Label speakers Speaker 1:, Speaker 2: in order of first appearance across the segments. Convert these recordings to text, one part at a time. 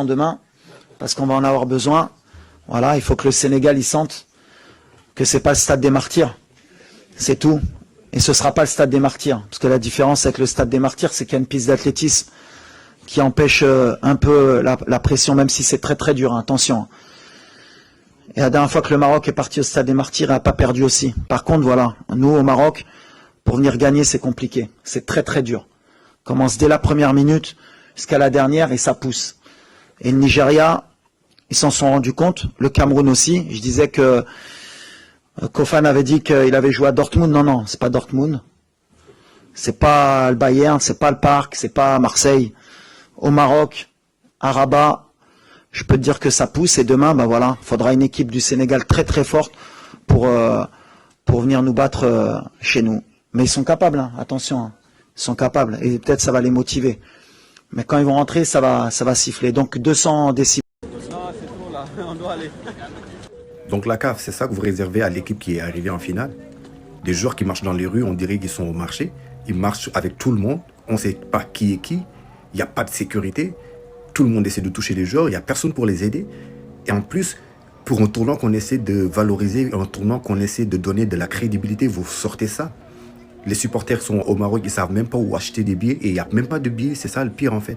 Speaker 1: demain, parce qu'on va en avoir besoin. Voilà, il faut que le Sénégal, il sente que c'est pas le stade des martyrs. C'est tout. Et ce sera pas le stade des martyrs. Parce que la différence avec le stade des martyrs, c'est qu'il y a une piste d'athlétisme qui empêche un peu la pression, même si c'est très très dur, hein, attention. Et la dernière fois que le Maroc est parti au stade des martyrs, il n'a pas perdu aussi. Par contre, voilà, nous au Maroc, pour venir gagner, c'est compliqué. C'est très très dur. On commence dès la première minute jusqu'à la dernière et ça pousse. Et le Nigeria, ils s'en sont rendus compte. Le Cameroun aussi. Je disais que Kofan avait dit qu'il avait joué à Dortmund. Non, non, c'est pas Dortmund. C'est pas le Bayern, c'est pas le Parc, c'est pas Marseille. Au Maroc, à Rabat, je peux te dire que ça pousse. Et demain, ben voilà, faudra une équipe du Sénégal très très forte pour venir nous battre chez nous. Mais ils sont capables, hein, attention, hein. Ils sont capables. Et peut-être ça va les motiver. Mais quand ils vont rentrer, ça va siffler. Donc 200 décibels.
Speaker 2: Non, c'est trop là, on doit aller.
Speaker 3: Donc la CAF, c'est ça que vous réservez à l'équipe qui est arrivée en finale? Des joueurs qui marchent dans les rues, on dirait qu'ils sont au marché. Ils marchent avec tout le monde. On ne sait pas qui est qui. Il n'y a pas de sécurité. Tout le monde essaie de toucher les joueurs. Il n'y a personne pour les aider. Et en plus, pour un tournoi qu'on essaie de valoriser, un tournoi qu'on essaie de donner de la crédibilité, vous sortez ça. Les supporters sont au Maroc, ils ne savent même pas où acheter des billets. Et il n'y a même pas de billets. C'est ça le pire en fait.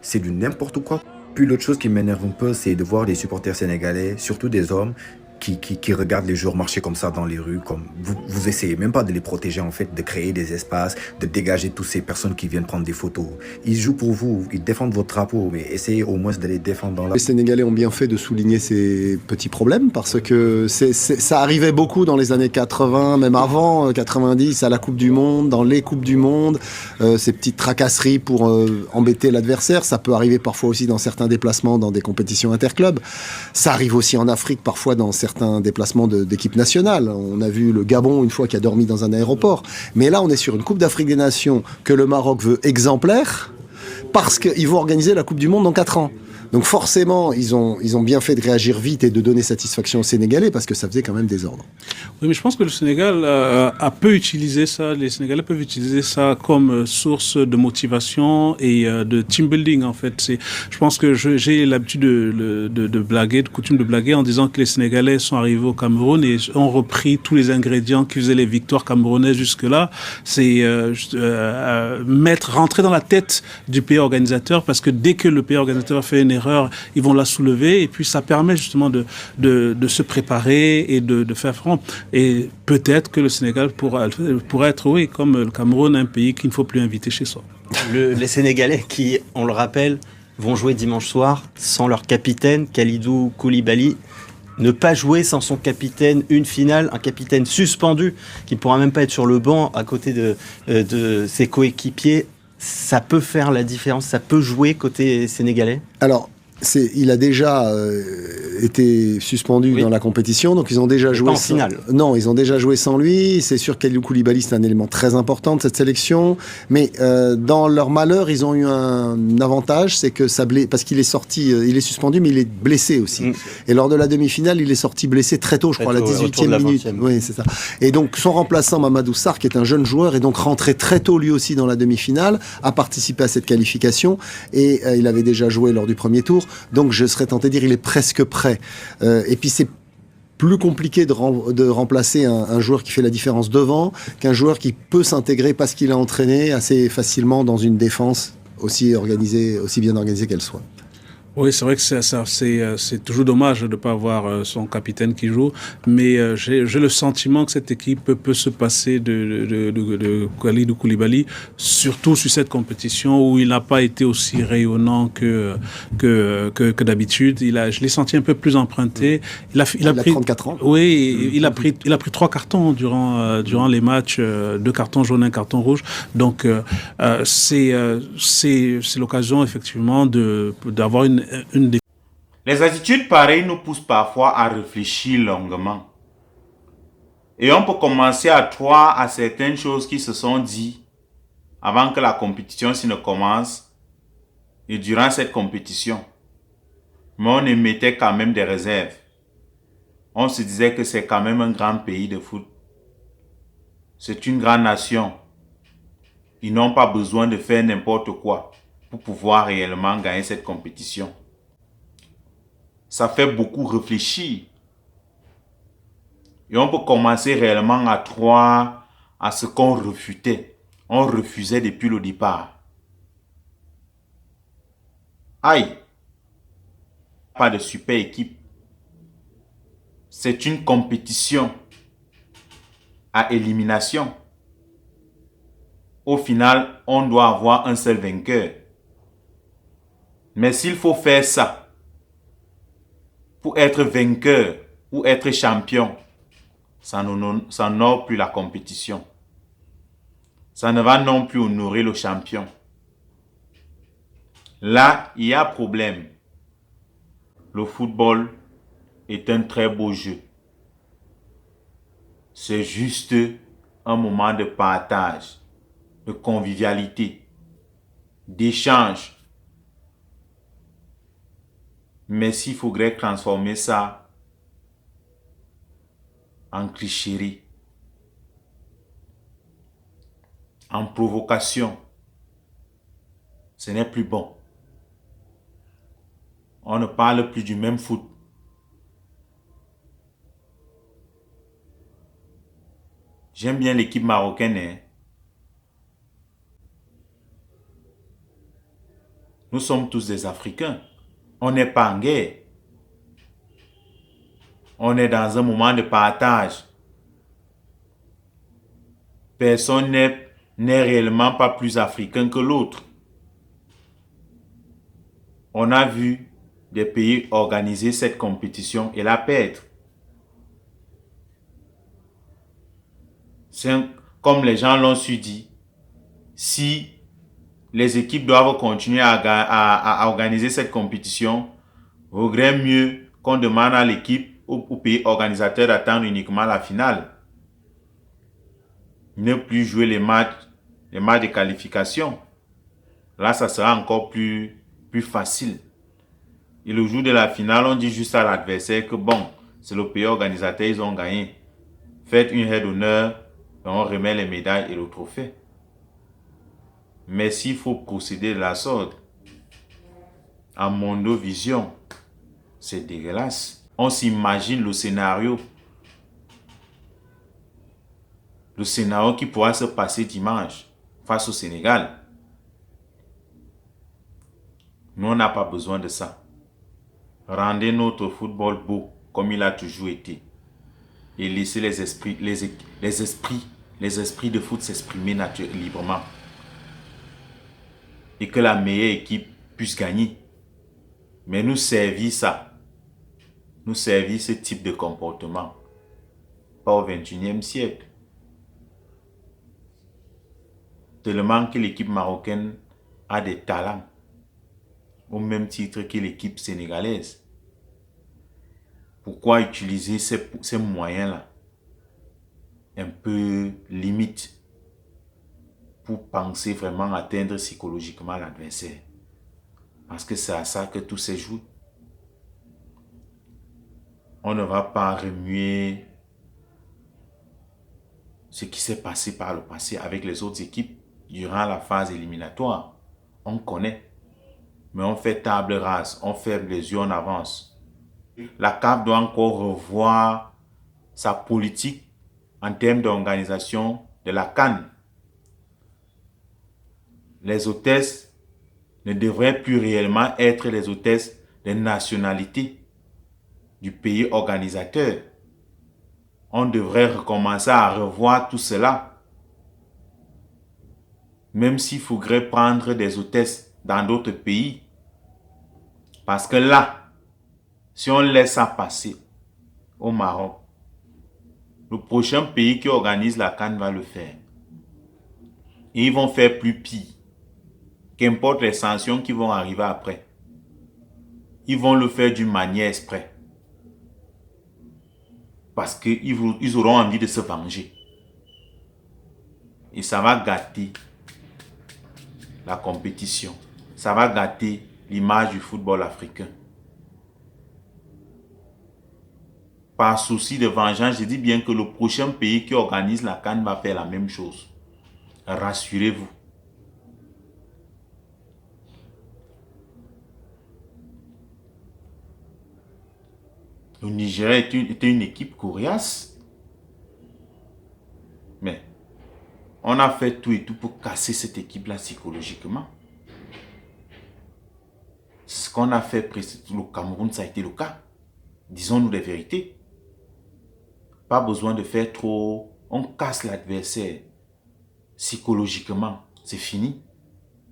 Speaker 3: C'est du n'importe quoi. Puis l'autre chose qui m'énerve un peu, c'est de voir des supporters sénégalais, surtout des hommes, qui regardent les joueurs marcher comme ça dans les rues. Comme vous essayez même pas de les protéger en fait, de créer des espaces, de dégager toutes ces personnes qui viennent prendre des photos. Ils jouent pour vous, ils défendent votre drapeau, mais essayez au moins de les défendre dans la...
Speaker 4: Les Sénégalais ont bien fait de souligner ces petits problèmes parce que ça arrivait beaucoup dans les années 80, même avant 90, à la Coupe du Monde, dans les Coupes du Monde, ces petites tracasseries pour embêter l'adversaire. Ça peut arriver parfois aussi dans certains déplacements dans des compétitions interclubs. Ça arrive aussi en Afrique parfois dans certains déplacements d'équipes nationales. On a vu le Gabon une fois qui a dormi dans un aéroport. Mais là, on est sur une Coupe d'Afrique des Nations que le Maroc veut exemplaire parce qu'ils vont organiser la Coupe du Monde dans 4 ans. Donc forcément, ils ont bien fait de réagir vite et de donner satisfaction aux Sénégalais parce que ça faisait quand même des ordres.
Speaker 5: Oui, mais je pense que le Sénégal peut utiliser ça, les Sénégalais peuvent utiliser ça comme source de motivation et de team building en fait. Je pense que j'ai l'habitude de blaguer, de coutume de blaguer en disant que les Sénégalais sont arrivés au Cameroun et ont repris tous les ingrédients qui faisaient les victoires camerounaises jusque-là. C'est rentrer dans la tête du pays organisateur parce que dès que le pays organisateur fait une erreur, ils vont la soulever et puis ça permet justement de se préparer et de faire front. Et peut-être que le Sénégal pourrait être, oui, comme le Cameroun, un pays qu'il ne faut plus inviter chez soi.
Speaker 2: Les Sénégalais qui, on le rappelle, vont jouer dimanche soir sans leur capitaine, Kalidou Koulibaly. Ne pas jouer sans son capitaine, une finale, un capitaine suspendu qui ne pourra même pas être sur le banc à côté de ses coéquipiers, ça peut faire la différence, ça peut jouer côté sénégalais?
Speaker 4: Alors, il a déjà été suspendu dans la compétition, donc ils ont déjà joué
Speaker 2: pas en finale.
Speaker 4: Non, ils ont déjà joué sans lui. C'est sûr qu'Kalidou Koulibaly, c'est un élément très important de cette sélection, mais dans leur malheur, ils ont eu un avantage, c'est que parce qu'il est sorti, il est suspendu, mais il est blessé aussi. Et lors de la demi-finale, il est sorti blessé très tôt, je crois, à la 18e minute. Oui, c'est ça. Et donc son remplaçant Mamadou Sarr, qui est un jeune joueur, est donc rentré très tôt lui aussi dans la demi-finale, a participé à cette qualification et il avait déjà joué lors du premier tour. Donc je serais tenté de dire il est presque prêt. Et puis c'est plus compliqué de remplacer un joueur qui fait la différence devant qu'un joueur qui peut s'intégrer parce qu'il a entraîné assez facilement dans une défense aussi bien organisée qu'elle soit.
Speaker 5: Oui, c'est vrai que c'est toujours dommage de ne pas avoir son capitaine qui joue, mais j'ai le sentiment que cette équipe peut se passer de Kalidou Koulibaly, surtout sur cette compétition où il n'a pas été aussi rayonnant que d'habitude. Je l'ai senti un peu plus emprunté. Il a pris
Speaker 4: 34 ans.
Speaker 5: Oui, il a pris 3 cartons durant les matchs, 2 cartons jaunes, 1 carton rouge. Donc c'est l'occasion effectivement d'avoir une
Speaker 6: Les attitudes pareilles nous poussent parfois à réfléchir longuement. Et on peut commencer à croire à certaines choses qui se sont dites avant que la compétition ne commence et durant cette compétition. Mais on émettait quand même des réserves. On se disait que c'est quand même un grand pays de foot. C'est une grande nation. Ils n'ont pas besoin de faire n'importe quoi pour pouvoir réellement gagner cette compétition. ça fait beaucoup réfléchir. Et on peut commencer réellement à croire à ce qu'on refutait. On refusait depuis le départ. Aïe, pas de super équipe. C'est une compétition à élimination. Au final, on doit avoir un seul vainqueur. Mais s'il faut faire ça pour être vainqueur ou être champion, ça n'honore plus la compétition. Ça ne va non plus honorer le champion. Là, il y a problème. Le football est un très beau jeu. C'est juste un moment de partage, de convivialité, d'échange. Mais s'il faudrait transformer ça en tricherie, en provocation, ce n'est plus bon. On ne parle plus du même foot. J'aime bien l'équipe marocaine. Hein? Nous sommes tous des Africains. On n'est pas en guerre. On est dans un moment de partage. Personne n'est réellement pas plus africain que l'autre. On a vu des pays organiser cette compétition et la perdre. Comme les gens l'ont su dire, si les équipes doivent continuer à organiser cette compétition, il vaudrait mieux qu'on demande à l'équipe, au pays organisateur d'attendre uniquement la finale. Ne plus jouer les matchs de qualification. Là, ça sera encore plus facile. Et le jour de la finale, on dit juste à l'adversaire que bon, c'est le pays organisateur, ils ont gagné. Faites une aide d'honneur et on remet les médailles et le trophée. Mais s'il faut procéder de la sorte, en mondovision, c'est dégueulasse. On s'imagine le scénario qui pourra se passer dimanche face au Sénégal. Nous, on n'a pas besoin de ça. Rendez notre football beau comme il a toujours été. Et laissez les esprits de foot s'exprimer librement. Et que la meilleure équipe puisse gagner. Mais nous servir ça. Nous servir ce type de comportement. Pas au 21e siècle. Tellement que l'équipe marocaine a des talents. Au même titre que l'équipe sénégalaise. Pourquoi utiliser ces moyens-là un peu limite pour penser vraiment atteindre psychologiquement l'adversaire? Parce que c'est à ça que tout se joue. On ne va pas remuer ce qui s'est passé par le passé avec les autres équipes durant la phase éliminatoire. On connaît. Mais on fait table rase, on ferme les yeux, on avance. La CAF doit encore revoir sa politique en termes d'organisation de la CAN. Les hôtesses ne devraient plus réellement être les hôtesses des nationalités du pays organisateur. On devrait recommencer à revoir tout cela. Même s'il faudrait prendre des hôtesses dans d'autres pays. Parce que là, si on laisse ça passer au Maroc, le prochain pays qui organise la CAN va le faire. Et ils vont faire plus pire. Qu'importe les sanctions qui vont arriver après. Ils vont le faire d'une manière exprès. Parce qu'ils auront envie de se venger. Et ça va gâter la compétition. Ça va gâter l'image du football africain. Par souci de vengeance, je dis bien que le prochain pays qui organise la CAN va faire la même chose. Rassurez-vous. Le Nigeria était une équipe coriace. Mais on a fait tout et tout pour casser cette équipe-là psychologiquement. Ce qu'on a fait le Cameroun, ça a été le cas. Disons-nous les vérités. Pas besoin de faire trop. On casse l'adversaire psychologiquement. C'est fini.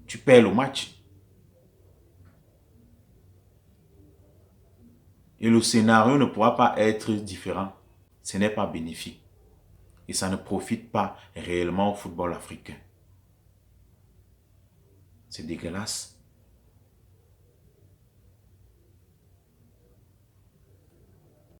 Speaker 6: Tu perds le match. Et le scénario ne pourra pas être différent. Ce n'est pas bénéfique. Et ça ne profite pas réellement au football africain. C'est dégueulasse.